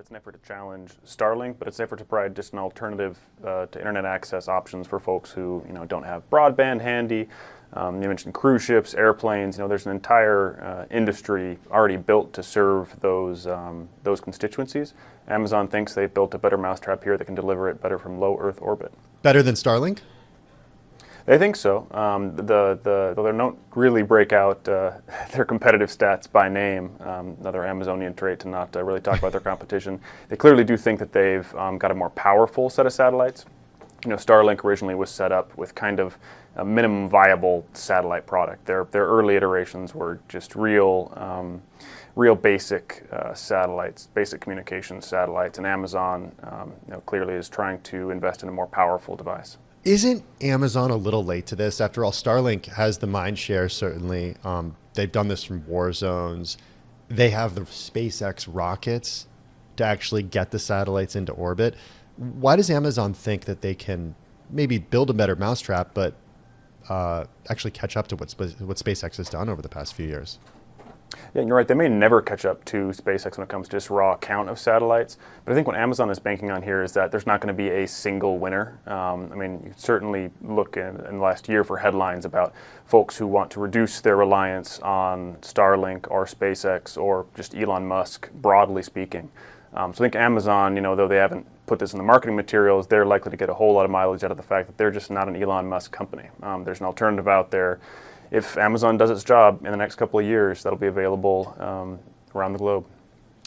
It's an effort to challenge Starlink, but it's an effort to provide just an alternative to internet access options for folks who don't have broadband handy. You mentioned cruise ships, airplanes. There's an entire industry already built to serve those constituencies. Amazon thinks they've built a better mousetrap here that can deliver it better from low Earth orbit. Better than Starlink? They think so. Though they don't really break out their competitive stats by name, another Amazonian trait to not really talk about their competition. They clearly do think that they've got a more powerful set of satellites. Starlink originally was set up with kind of a minimum viable satellite product. Their early iterations were just real basic satellites, basic communications satellites, and Amazon clearly is trying to invest in a more powerful device. Isn't Amazon a little late to this? After all, Starlink has the mind share, certainly. They've done this from war zones. They have the SpaceX rockets to actually get the satellites into orbit. Why does Amazon think that they can maybe build a better mousetrap, but actually catch up to what SpaceX has done over the past few years? Yeah, you're right. They may never catch up to SpaceX when it comes to just raw count of satellites. But I think what Amazon is banking on here is that there's not going to be a single winner. You certainly look in the last year for headlines about folks who want to reduce their reliance on Starlink or SpaceX or just Elon Musk, broadly speaking. So I think Amazon, though they haven't put this in the marketing materials, they're likely to get a whole lot of mileage out of the fact that they're just not an Elon Musk company. There's an alternative out there. If Amazon does its job in the next couple of years, that'll be available around the globe.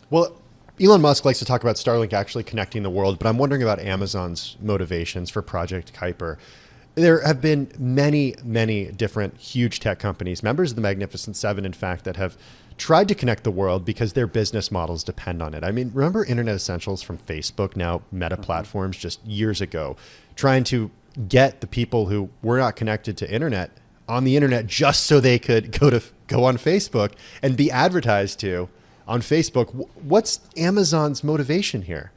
Well, Elon Musk likes to talk about Starlink actually connecting the world, but I'm wondering about Amazon's motivations for Project Kuiper. There have been many, many different huge tech companies, members of the Magnificent Seven, in fact, that have tried to connect the world because their business models depend on it. Remember Internet Essentials from Facebook, now Meta Platforms, just years ago, trying to get the people who were not connected to internet on the internet just so they could go on Facebook and be advertised to on Facebook. What's Amazon's motivation here?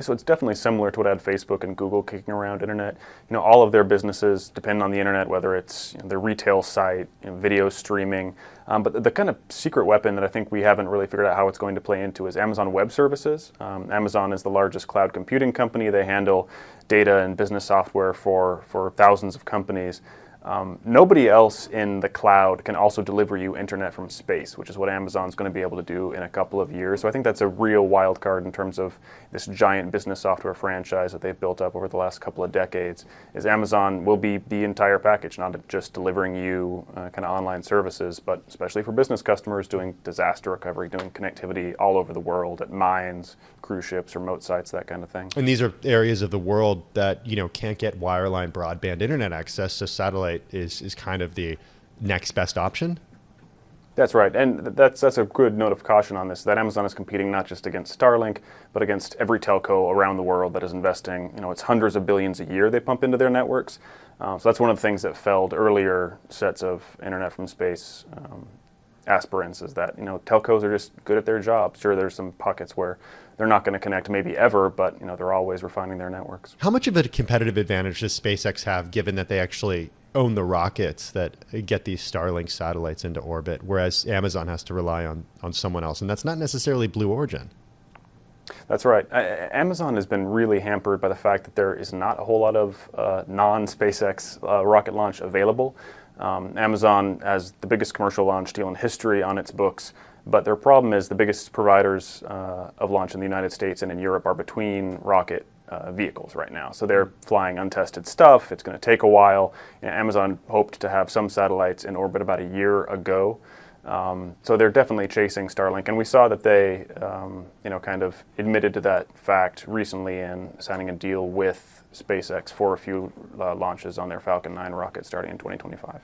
So it's definitely similar to what had Facebook and Google kicking around internet. All of their businesses depend on the internet, whether it's their retail site, video streaming. But the kind of secret weapon that I think we haven't really figured out how it's going to play into is Amazon Web Services. Amazon is the largest cloud computing company. They handle data and business software for thousands of companies. Nobody else in the cloud can also deliver you internet from space, which is what Amazon's going to be able to do in a couple of years. So I think that's a real wild card in terms of this giant business software franchise that they've built up over the last couple of decades. Is Amazon will be the entire package, not just delivering you kind of online services, but especially for business customers doing disaster recovery, doing connectivity all over the world at mines, cruise ships, remote sites, that kind of thing. And these are areas of the world that can't get wireline broadband internet access, so satellite is kind of the next best option. That's right, and that's a good note of caution on this, that Amazon is competing not just against Starlink, but against every telco around the world that is investing, it's hundreds of billions a year they pump into their networks. So that's one of the things that felled earlier sets of internet from space aspirants, is that, telcos are just good at their job. Sure, there's some pockets where they're not going to connect maybe ever, but, they're always refining their networks. How much of a competitive advantage does SpaceX have, given that they actually own the rockets that get these Starlink satellites into orbit, whereas Amazon has to rely on someone else, and that's not necessarily Blue Origin? That's right. Amazon has been really hampered by the fact that there is not a whole lot of non-SpaceX rocket launch available. Amazon has the biggest commercial launch deal in history on its books, but their problem is the biggest providers of launch in the United States and in Europe are between rocket vehicles right now. So they're flying untested stuff. It's going to take a while. Amazon hoped to have some satellites in orbit about a year ago. So they're definitely chasing Starlink. And we saw that they kind of admitted to that fact recently in signing a deal with SpaceX for a few launches on their Falcon 9 rocket starting in 2025.